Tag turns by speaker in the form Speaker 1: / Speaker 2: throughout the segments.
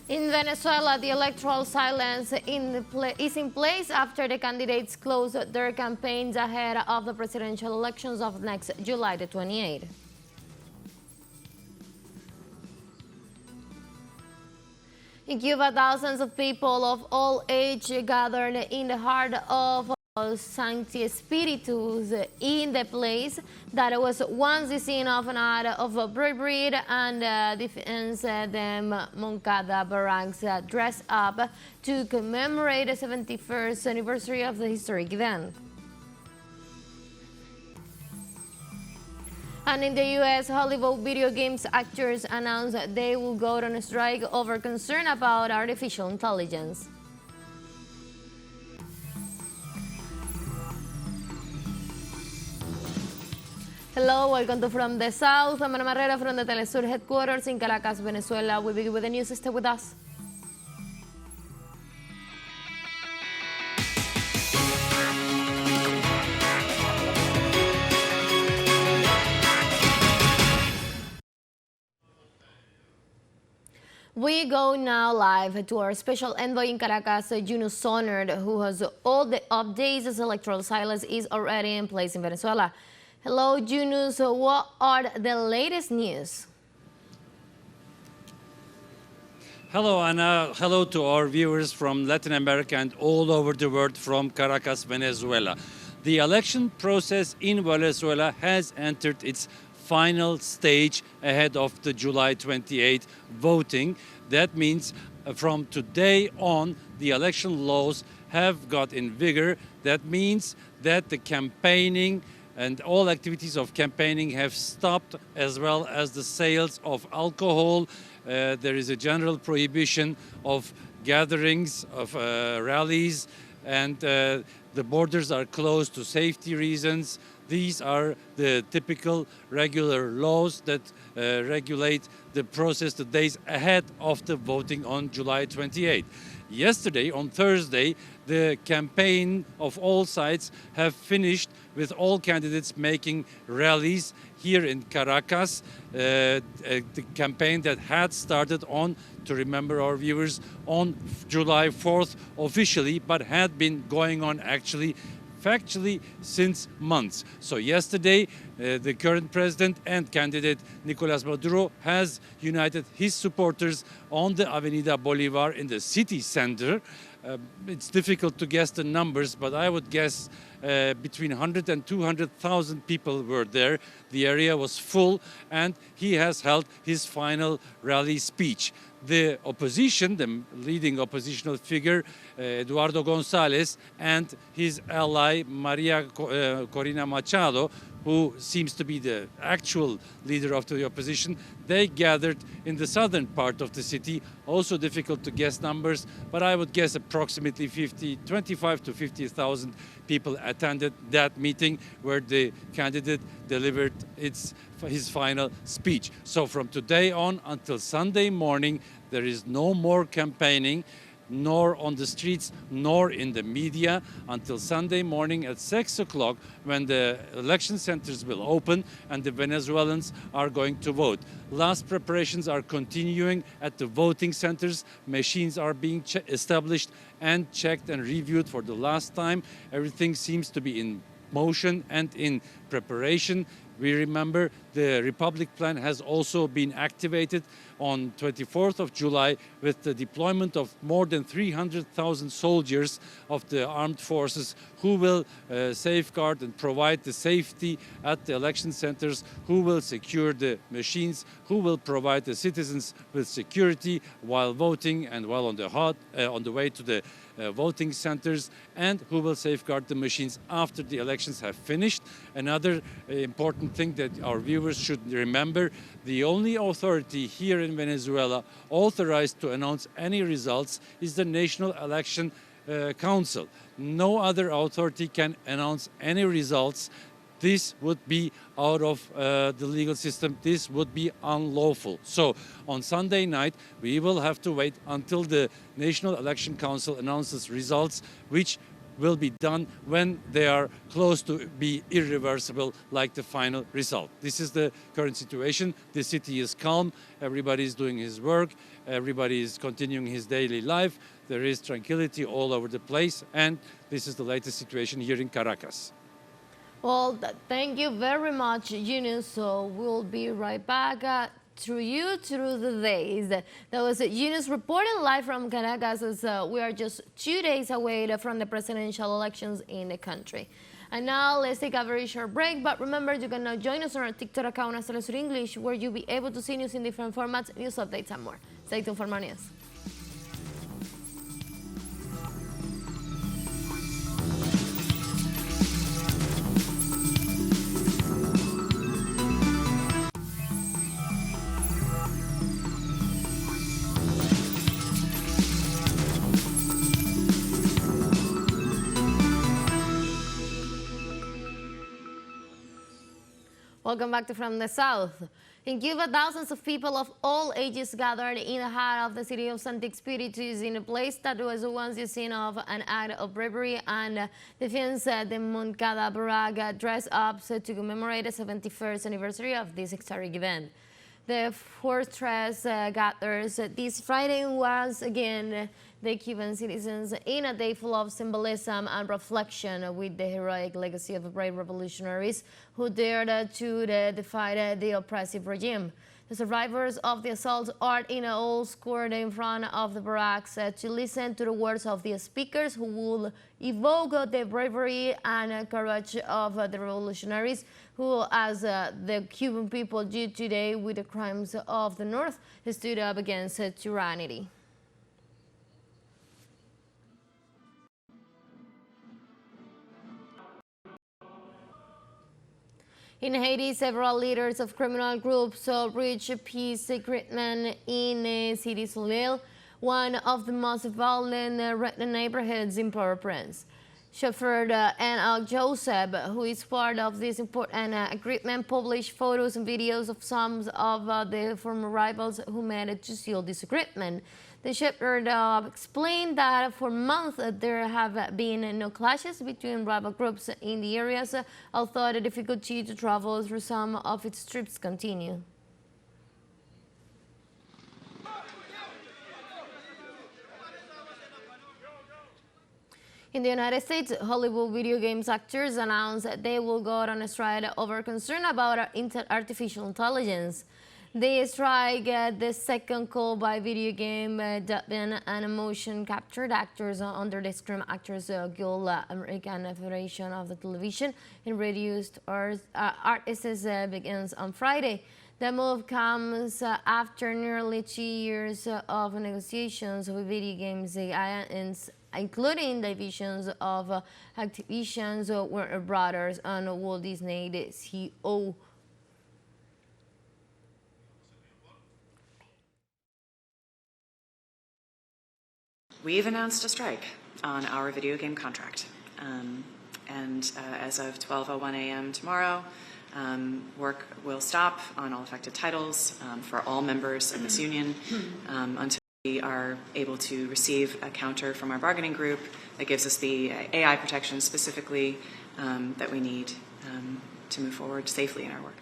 Speaker 1: In Venezuela, the electoral silence is in place after the candidates close their campaigns ahead of the presidential elections of next July the 28th. In Cuba, thousands of people of all ages gathered in the heart of Sancti Spiritus in the place that was once the scene of an act of bravery and defense. The Moncada barracks dressed up to commemorate the 71st anniversary of the historic event. And in the U.S., Hollywood video games actors announced they will go on a strike over concern about artificial intelligence. Hello, welcome to From the South. I'm Ana Marrera from the teleSUR headquarters in Caracas, Venezuela. We begin with the news. Stay with us. We go now live to our special envoy in Caracas, Yunus Sonard, who has all the updates as electoral silence is already in place in Venezuela. Hello, Yunus. What are the latest news?
Speaker 2: Hello, Anna. Hello to our viewers from Latin America and all over the world from Caracas, Venezuela. The election process in Venezuela has entered its final stage ahead of the July 28 voting. That means from today on, the election laws have got in vigor. That means that the campaigning and all activities of campaigning have stopped, as well as the sales of alcohol. There is a general prohibition of gatherings, of rallies, and the borders are closed to safety reasons. These are the typical regular laws that regulate the process the days ahead of the voting on July 28. Yesterday, on Thursday, the campaign of all sides have finished with all candidates making rallies here in Caracas. The campaign that had started on, to remember our viewers, on July 4th officially, but had been going on actually factually since months. So yesterday, the current president and candidate Nicolas Maduro has united his supporters on the Avenida Bolivar in the city center. It's difficult to guess the numbers, but I would guess between 100 and 200,000 people were there. The area was full, and he has held his final rally speech. The opposition, the leading oppositional figure, Eduardo González, and his ally, Maria Corina Machado, who seems to be the actual leader of the opposition, they gathered in the southern part of the city. Also difficult to guess numbers, but I would guess approximately 25 to 50,000 people attended that meeting where the candidate delivered his final speech. So from today on until Sunday morning, there is no more campaigning, nor on the streets, nor in the media, until Sunday morning at 6 o'clock, when the election centers will open and the Venezuelans are going to vote. Last preparations are continuing at the voting centers. Machines are being established and checked and reviewed for the last time. Everything seems to be in motion and in preparation. We remember the Republic Plan has also been activated on 24th of July with the deployment of more than 300,000 soldiers of the armed forces who will safeguard and provide the safety at the election centers, who will secure the machines, who will provide the citizens with security while voting and while on the way to the voting centers, and who will safeguard the machines after the elections have finished. Another important thing that our viewers should remember, the only authority here in Venezuela authorized to announce any results is the National Election Council. No other authority can announce any results. This would be out of the legal system. This would be unlawful. So on Sunday night, we will have to wait until the National Election Council announces results, which will be done when they are close to be irreversible, like the final result. This is the current situation. The city is calm. Everybody is doing his work. Everybody is continuing his daily life. There is tranquility all over the place. And this is the latest situation here in Caracas.
Speaker 1: Well, thank you very much, Yunus. So we'll be right back through you through the days. That was Yunus reporting live from Caracas as we are just 2 days away from the presidential elections in the country. And now let's take a very short break. But remember, you can now join us on our TikTok account as teleSUR English, where you'll be able to see news in different formats, news updates, and more. Stay tuned for more news. Welcome back to From the South. In Cuba, thousands of people of all ages gathered in the heart of the city of Santi Espiritus in a place that was once the scene of an act of bravery and defense. The Moncada Barraga dressed up to commemorate the 71st anniversary of this historic event. The fortress gathers this Friday once again the Cuban citizens in a day full of symbolism and reflection with the heroic legacy of brave revolutionaries who dared to defy the oppressive regime. The survivors of the assault are in an old square in front of the barracks to listen to the words of the speakers who will evoke the bravery and courage of the revolutionaries who, as the Cuban people do today with the crimes of the North, stood up against tyranny. In Haiti, several leaders of criminal groups reached peace agreement in the city Soleil, one of the most violent neighborhoods in Port-au-Prince. Chauffeur and Joseph, who is part of this important agreement, published photos and videos of some of the former rivals who managed to seal this agreement. The shepherd explained that for months there have been no clashes between rival groups in the areas, although the difficulty to travel through some of its trips continue. In the United States, Hollywood video games actors announced that they will go on a strike over concern about artificial intelligence. They strike the second call by video game dubbing and motion captured actors under the Screen Actors Guild, American Federation of the Television and Radio Artists begins on Friday. The move comes after nearly 2 years of negotiations with video games giants, including divisions of Activision's Warner Brothers and Walt Disney, the CEO.
Speaker 3: We've announced a strike on our video game contract. As of 12:01 a.m. tomorrow, work will stop on all affected titles for all members of this union until we are able to receive a counter from our bargaining group that gives us the AI protection specifically that we need to move forward safely in our work.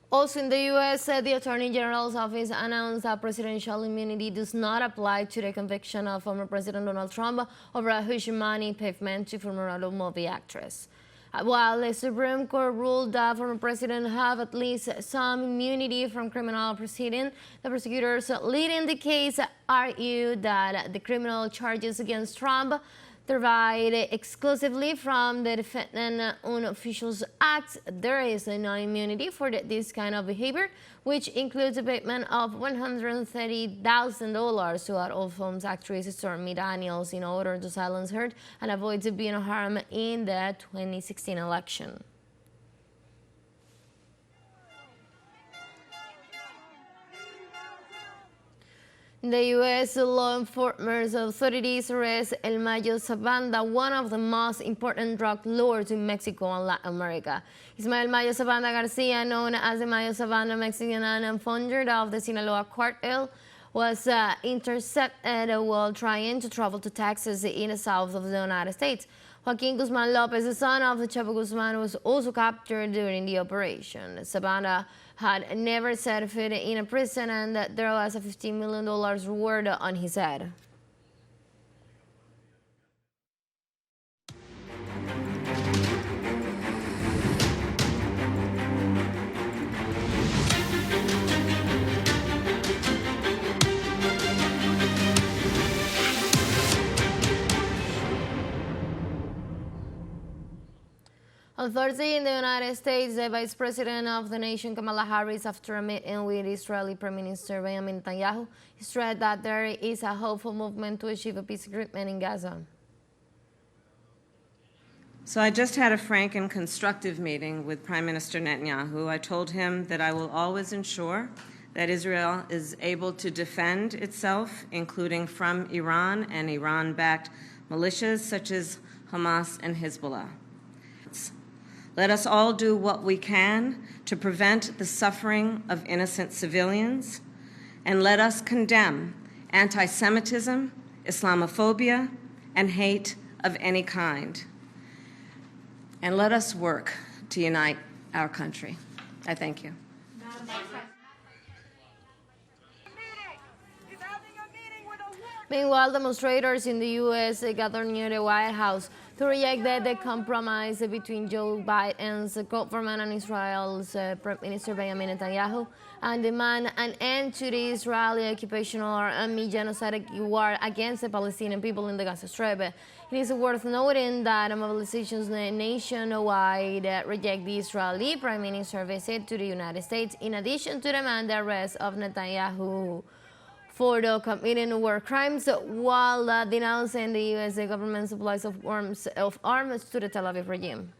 Speaker 1: Also in the U.S., the Attorney General's office announced that presidential immunity does not apply to the conviction of former President Donald Trump over a huge money payment to former automobile actress. While the Supreme Court ruled that former president have at least some immunity from criminal proceeding, the prosecutors leading the case argued that the criminal charges against Trump derived exclusively from the Defendant Unofficials Act. There is no immunity for this kind of behavior, which includes a payment of $130,000 to out-of-homes actress Stormy Daniels in order to silence her and avoid being harmed in the 2016 election. The U.S. law enforcement authorities arrest El Mayo Zabanda, one of the most important drug lords in Mexico and Latin America. Ismael Mayo Zabanda Garcia, known as the Mayo Zabanda, Mexican and founder of the Sinaloa cartel, was intercepted while trying to travel to Texas in the south of the United States. Joaquin Guzman Lopez, the son of the Chapo Guzman, was also captured during the operation. Sabana had never set foot in a prison, and there was a $15 million reward on his head. On Thursday in the United States, the Vice President of the nation, Kamala Harris, after a meeting with Israeli Prime Minister Benjamin Netanyahu, stressed that there is a hopeful movement to achieve a peace agreement in Gaza.
Speaker 4: So I just had a frank and constructive meeting with Prime Minister Netanyahu. I told him that I will always ensure that Israel is able to defend itself, including from Iran and Iran-backed militias such as Hamas and Hezbollah. Let us all do what we can to prevent the suffering of innocent civilians, and let us condemn anti-Semitism, Islamophobia, and hate of any kind. And let us work to unite our country. I thank you.
Speaker 1: Meanwhile, demonstrators in the U.S. gathered near the White House to reject the compromise between Joe Biden's government and Israel's Prime Minister Benjamin Netanyahu, and demand an end to the Israeli occupational army genocidal war against the Palestinian people in the Gaza Strip. It is worth noting that mobilizations nationwide reject the Israeli Prime Minister's visit to the United States, in addition to demand the arrest of Netanyahu for committing war crimes, while denouncing the U.S. government supplies of arms to the Tel Aviv regime.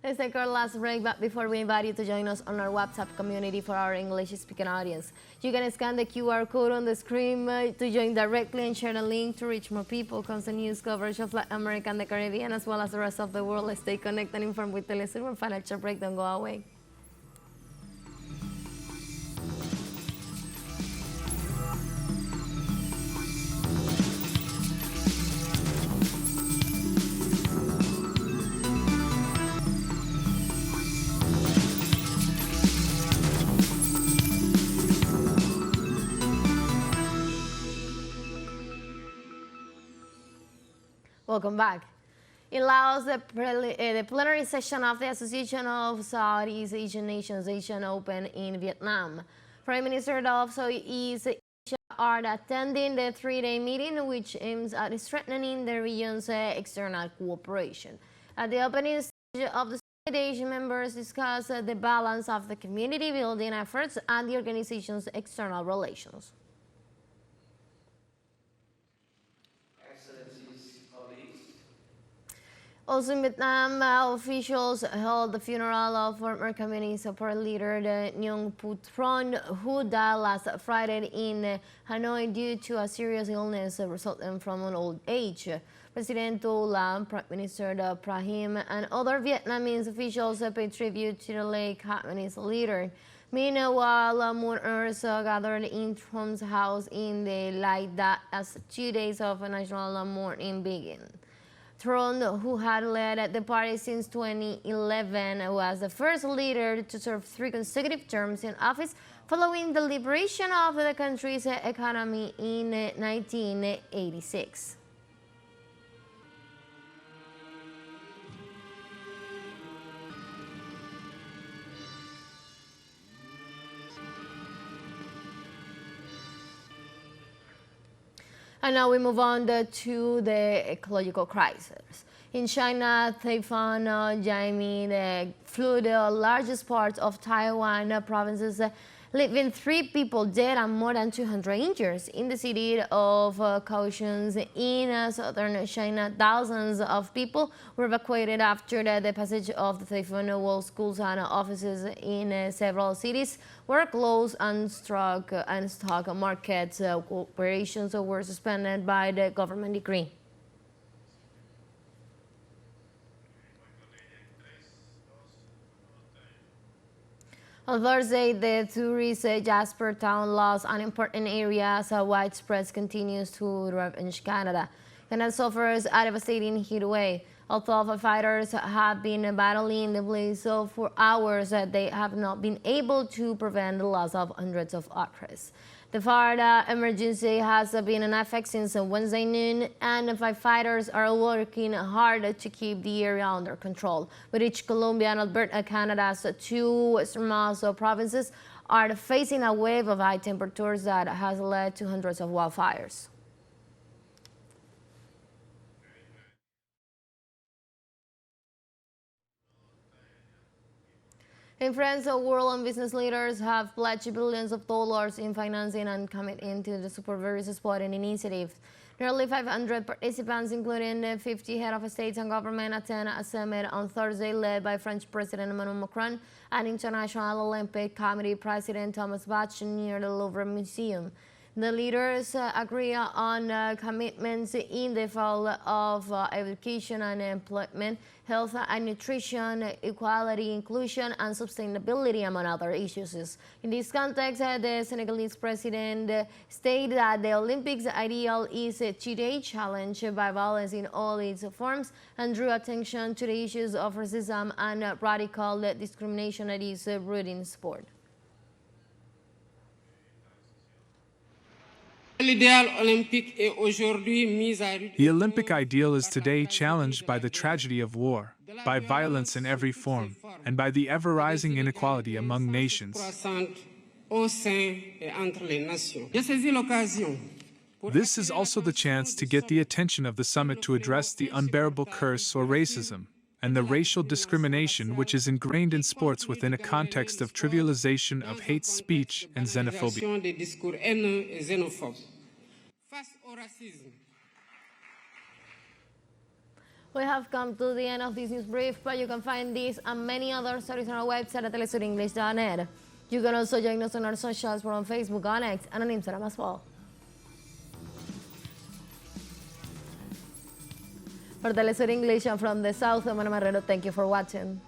Speaker 1: Let's take our last break, but before we invite you to join us on our WhatsApp community for our English-speaking audience. You can scan the QR code on the screen to join directly and share the link to reach more people. Constant news coverage of Latin America and the Caribbean, as well as the rest of the world. Let's stay connected and informed with teleSUR. Financial break, don't go away. Welcome back. In Laos, the plenary session of the Association of Southeast Asian Nations, Asian Open in Vietnam. Prime Minister of Southeast Asia are attending the three-day meeting, which aims at strengthening the region's external cooperation. At the opening stage of the Asian members discuss the balance of the community building efforts and the organization's external relations. Also in Vietnam, officials held the funeral of former communist support leader Nguyen Phu Trong, who died last Friday in Hanoi due to a serious illness resulting from an old age. President To Lam, Prime Minister Prahim, and other Vietnamese officials paid tribute to the late communist leader. Meanwhile, mourners gathered in Trum's house in the light that as 2 days of national mourning begin. Tron, who had led the party since 2011, was the first leader to serve 3 consecutive terms in office following the liberation of the country's economy in 1986. And now we move on to the ecological crisis. In China, Typhoon Jaime flew the largest part of Taiwan provinces, leaving 3 people dead and more than 200 injured. In the city of Kaohsiung in southern China, thousands of people were evacuated after the passage of the typhoon, while schools and offices in several cities were closed and stock markets operations were suspended by the government decree. On Thursday, the tourist Jasper town lost an important area as a widespread continues to ravage Canada. Canada suffers a devastating heat wave. Although firefighters have been battling the blaze for hours, they have not been able to prevent the loss of hundreds of acres. The fire emergency has been in effect since Wednesday noon, and firefighters are working hard to keep the area under control. British Columbia and Alberta, Canada's two westernmost provinces, are facing a wave of high temperatures that has led to hundreds of wildfires. In France, world and business leaders have pledged billions of dollars in financing and committing to the Supervirus Spotting initiative. Nearly 500 participants, including 50 head of states and government, attend a summit on Thursday led by French President Emmanuel Macron and International Olympic Committee President Thomas Bach near the Louvre Museum. The leaders agree on commitments in the field of education and employment, health and nutrition, equality, inclusion, and sustainability, among other issues. In this context, the Senegalese president stated that the Olympics' ideal is today challenged by violence in all its forms and drew attention to the issues of racism and radical discrimination that is rooted in sport.
Speaker 5: The Olympic ideal is today challenged by the tragedy of war, by violence in every form, and by the ever-rising inequality among nations. This is also the chance to get the attention of the summit to address the unbearable curse or racism, and the racial discrimination which is ingrained in sports within a context of trivialization of hate speech and xenophobia.
Speaker 1: We have come to the end of this news brief, but you can find this and many other stories on our website at telesurenglish.net. You can also join us on our socials. We're on Facebook, on X, and on Instagram as well. For telesur English and from the South, I'm Ana Marrero. Thank you for watching.